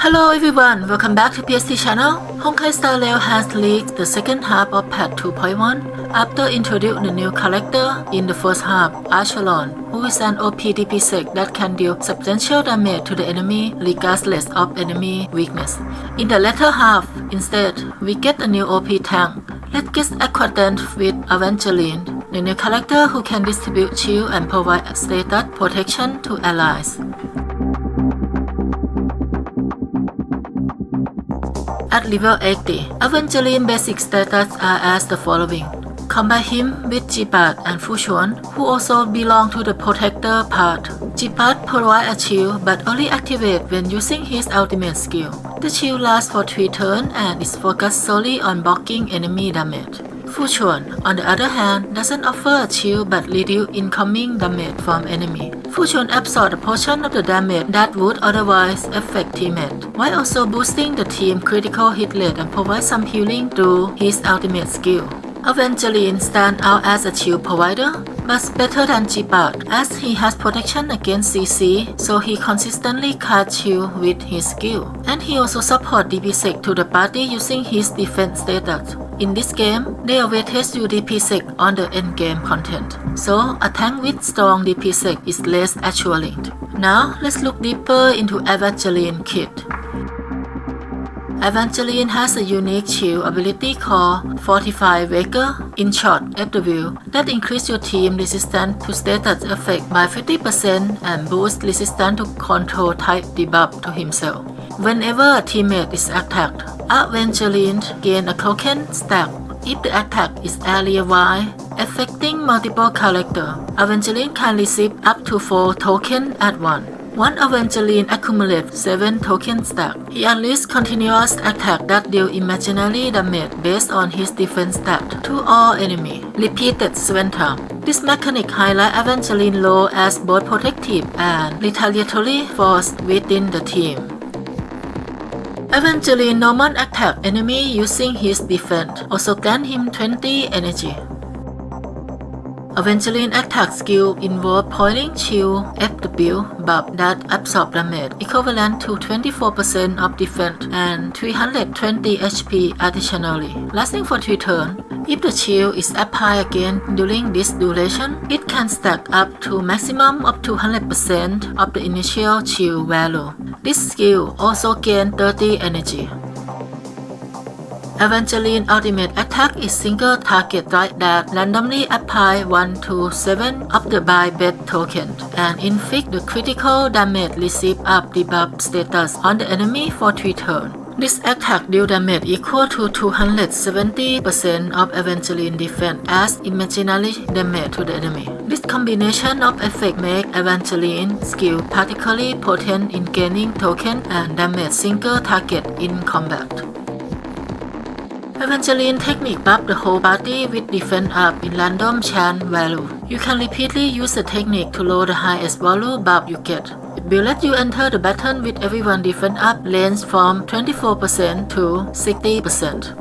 Hello everyone, welcome back to PST channel. Honkai Star Rail has leaked the second half of patch 2.1 after introducing the new character in the first half, Archelon, who is an OP DP sec that can deal substantial damage to the enemy regardless of enemy weakness. In the latter half, instead, we get a new OP tank. Let's get acquainted with Evangeline, the new character who can distribute shield and provide status protection to allies. At level 80, Evangeline basic status are as the following. Combine him with Jibat and Fuchuan, who also belong to the protector part. Jibat provides a shield but only activates when using his ultimate skill. The shield lasts for 3 turns and is focused solely on blocking enemy damage. Fuchuan, on the other hand, doesn't offer a shield but reduce incoming damage from enemy. Fuchuan absorbs a portion of the damage that would otherwise affect teammates, while also boosting the team critical hit rate and provide some healing through his ultimate skill. Evangeline stands out as a shield provider, but better than Jibat as he has protection against CC, so he consistently casts shield with his skill. And he also supports DP sec to the party using his defense status. In this game, they always test you DP sec on the endgame content, so a tank with strong DP sec is less assuring. Now, let's look deeper into Evangeline kit. Evangeline has a unique shield ability called Fortify Waker, in short FW, that increases your team resistance to status effect by 50% and boosts resistance to control type debuff to himself. Whenever a teammate is attacked, Evangeline gains a token stack if the attack is area-wide, affecting multiple characters. Evangeline can receive up to 4 tokens at once. One Evangeline accumulates 7 token stack. He unleashes continuous attack that deal imaginary damage based on his defense stat to all enemies, repeated 7 times. This mechanic highlights Evangeline role as both protective and retaliatory force within the team. Evangeline normal attack enemy using his defense, also grant him 20 energy. Evangeline attack skill involve Poiling Shield FW buff that absorb damage equivalent to 24% of defense and 320 HP additionally, lasting for 3 turns. If the shield is applied again during this duration, it can stack up to maximum of 200% of the initial shield value. This skill also gains 30 energy. Evangeline ultimate attack is single target strike that randomly apply 1 to 7 of the buyback tokens and inflict the critical damage received up debuff status on the enemy for 3 turns. This attack deal damage equal to 270% of Evangeline defense as imaginary damage to the enemy. This combination of effects make Evangeline skill particularly potent in gaining token and damage single target in combat. Evangeline technique buff the whole party with defense up in random chance value. You can repeatedly use the technique to lower the highest value buff you get. It will let you enter the battle with everyone defense up range from 24% to 60%.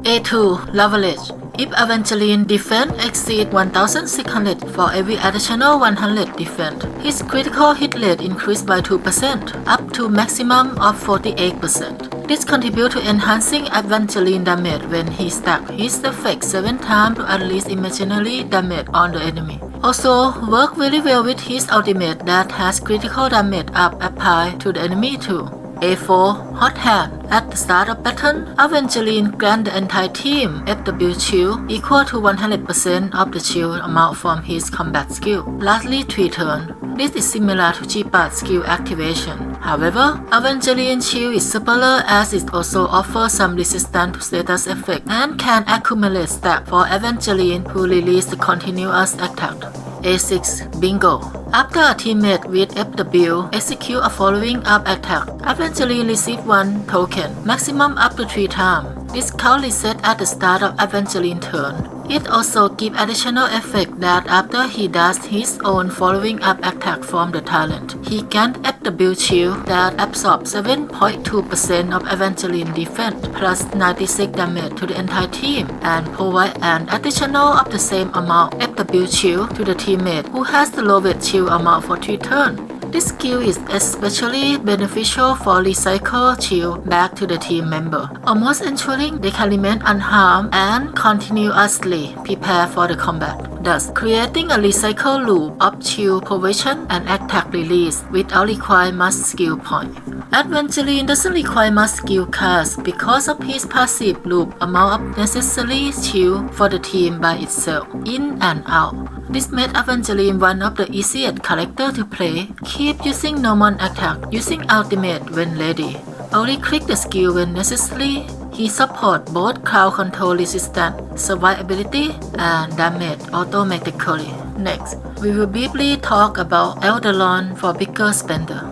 A2 Leverage. If Evangeline defense exceeds 1600 for every additional 100 defense, his critical hit rate increased by 2%, up to maximum of 48%. This contributes to enhancing Evangeline damage when he stacks his effect 7 times to unleash imaginary damage on the enemy. Also, work very well with his ultimate that has critical damage up applied to the enemy too. A4 Hot Hand. At the start of battle, Evangeline grants the entire team FW shield equal to 100% of the shield amount from his combat skill, lastly 3 turns. This is similar to Jibat's skill activation. However, Evangeline's shield is superior as it also offers some resistance to status effect and can accumulate stack for Evangeline who release the continuous attack. A6 Bingo. After a teammate with FW execute a following up attack, Evangeline receives 1 token, maximum up to 3 times. This count reset at the start of Evangeline's turn. It also gives additional effect that after he does his own following up attack from the talent, he can FW shield that absorbs 7.2% of Evangeline defense plus 96 damage to the entire team and provide an additional of the same amount FW shield to the teammate who has the lowest shield amount for 3 turns. This skill is especially beneficial for recycle shield back to the team member, almost ensuring they can remain unharmed and continuously prepare for the combat, thus creating a recycle loop of shield provision and attack release without requiring much skill point. Evangeline doesn't require much skill cast because of his passive loop amount of necessary shield for the team by itself, in and out. This made Evangeline one of the easiest characters to play. Keep using normal attack using ultimate when ready. Only click the skill when necessary. He supports both crowd control resistance, survivability, and damage automatically. Next, we will briefly talk about Eldalon for bigger spender.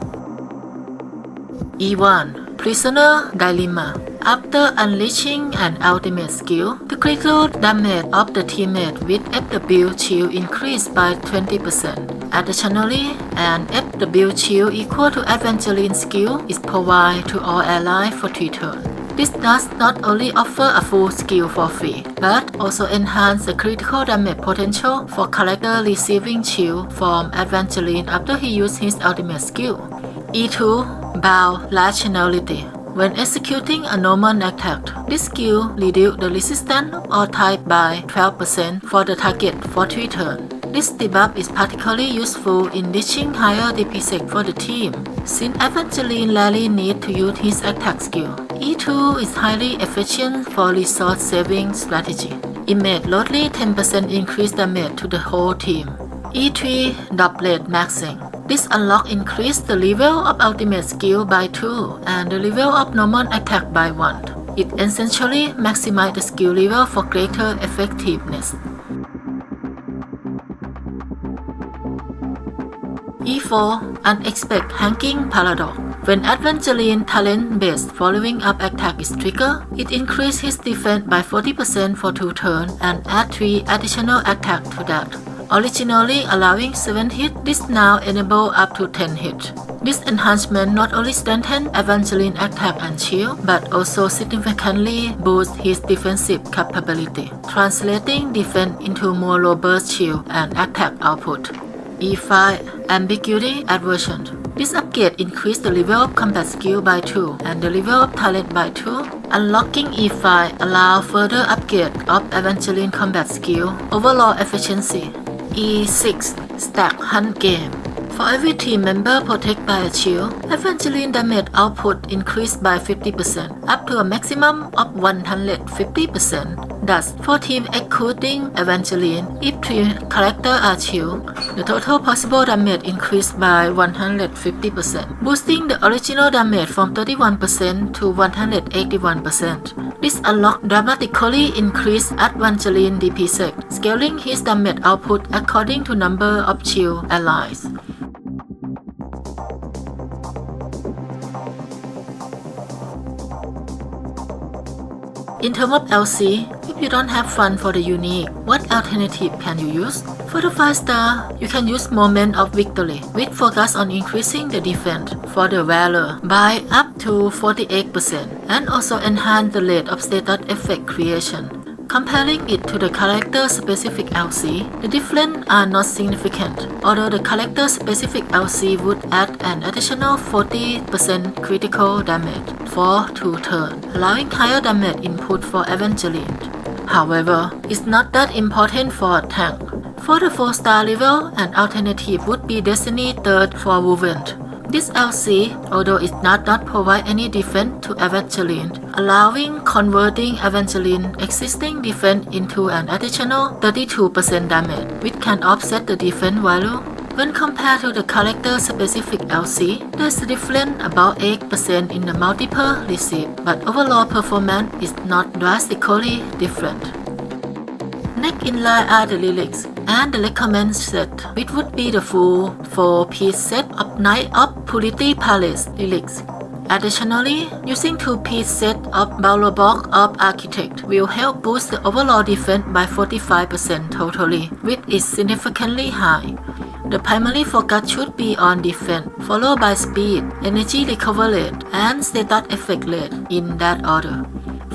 E1 Prisoner Dilemma. After unleashing an ultimate skill, the critical damage of the teammate with FW shield increased by 20%. Additionally, an FW shield equal to Evangeline's skill is provided to all allies for 3 turns. This does not only offer a full skill for free, but also enhance the critical damage potential for character receiving shield from Evangeline after he used his ultimate skill. E2 Bow Rationality. When executing a normal attack, this skill reduces the resistance or type by 12% for the target for 3 turns. This debuff is particularly useful in reaching higher DPS for the team, since Evangeline rarely needs to use his attack skill. E2 is highly efficient for resource saving strategy. It made roughly 10% increase damage to the whole team. E3 Doublet Maxing. This unlock increased the level of ultimate skill by 2 and the level of normal attack by 1. It essentially maximizes the skill level for greater effectiveness. E4 Unexpected Hanging Paradox. When Evangeline talent-based following up attack is triggered, it increases his defense by 40% for 2 turns and adds 3 additional attacks to that. Originally allowing 7 hits, this now enables up to 10 hits. This enhancement not only strengthens Evangeline's attack and shield, but also significantly boosts his defensive capability, translating defense into more robust shield and attack output. E5 Ambiguity Aversion. This upgrade increased the level of combat skill by 2 and the level of talent by 2. Unlocking E5 allows further upgrade of Evangeline combat skill, overall efficiency. E6 Stack Hunt Game. For every team member protected by a shield, Evangeline damage output increased by 50%, up to a maximum of 150%. Thus, for teams including Evangeline, if 3 characters are shielded, the total possible damage increased by 150%, boosting the original damage from 31% to 181%. This unlock dramatically increased Evangeline DPS, scaling his damage output according to number of shield allies. In terms of LC, if you don't have fun for the unique, what alternative can you use? For the 5-star, you can use Moment of Victory with focus on increasing the defense for the Valor by up to 48% and also enhance the rate of status effect creation. Comparing it to the character-specific LC, the differences are not significant, although the character-specific LC would add an additional 40% critical damage for 2 turns, allowing higher damage input for Evangeline. However, it's not that important for a tank. For the 4-star level, an alternative would be Destiny 3rd for Woven. This LC, although it does not provide any defense to Evangeline, allowing converting Evangeline's existing defense into an additional 32% damage, which can offset the defense value. When compared to the character-specific LC, there's a difference about 8% in the multiple received, but overall performance is not drastically different. Next in line are the relics and the recommended set, which would be the full 4-piece set of Knight of Purity Palace relics. Additionally, using 2-piece set of Balrog of Architect will help boost the overall defense by 45% totally, which is significantly high. The primary focus should be on defense, followed by speed, energy recovery rate, and status effect rate in that order.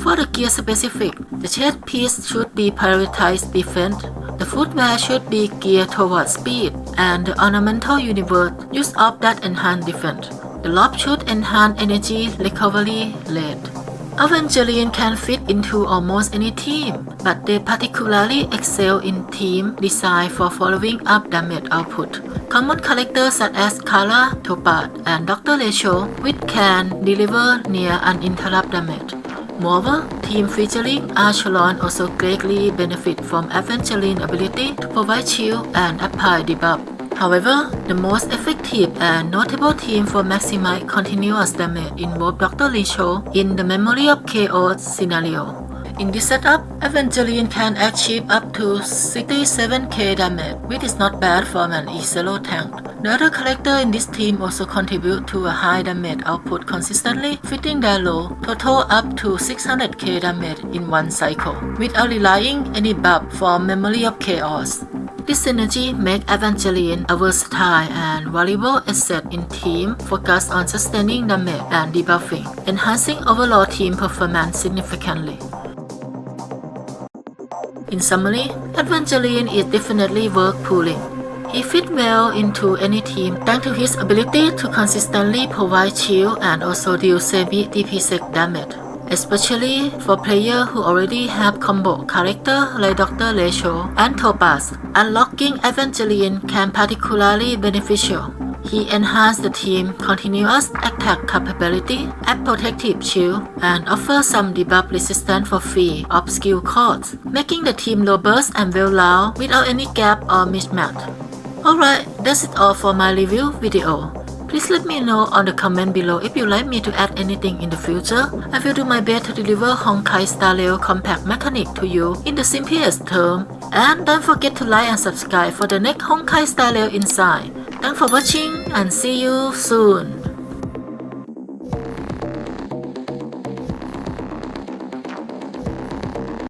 For the gear specific, the chest piece should be prioritized defense. The footwear should be geared towards speed, and the ornamental universe use of that enhanced defense. The lob should enhance energy recovery rate. Evangeline can fit into almost any team, but they particularly excel in team design for following up damage output. Common characters such as Kara, Topaz, and Dr. Rachel, which can deliver near uninterrupted damage. Moreover, team featuring Archelon also greatly benefit from Evangeline's ability to provide shield and apply debuff. However, the most effective and notable team for maximize continuous damage involve Dr. Rachel in the Memory of Chaos scenario. In this setup, Evangeline can achieve up to 67k damage, which is not bad for an E0 tank. The other character in this team also contribute to a high damage output consistently, fitting their role, total up to 600k damage in one cycle, without relying any buff from Memory of Chaos. This synergy makes Evangeline a versatile and valuable asset in team focused on sustaining damage and debuffing, enhancing overall team performance significantly. In summary, Evangeline is definitely worth pulling. He fits well into any team thanks to his ability to consistently provide shield and also deal semi-DPSec damage, especially for players who already have combo characters like Dr. Rachel and Topaz. Unlocking Evangeline can particularly beneficial. He enhances the team's continuous attack capability, add protective shield, and offers some debuff resistance for free of skill costs, making the team robust and well-rounded without any gap or mismatch. Alright, that's it all for my review video. Please let me know on the comment below if you'd like me to add anything in the future. I will do my best to deliver Honkai Star Rail compact mechanic to you in the simplest term. And don't forget to like and subscribe for the next Honkai Star Rail Insight. Thanks for watching and see you soon.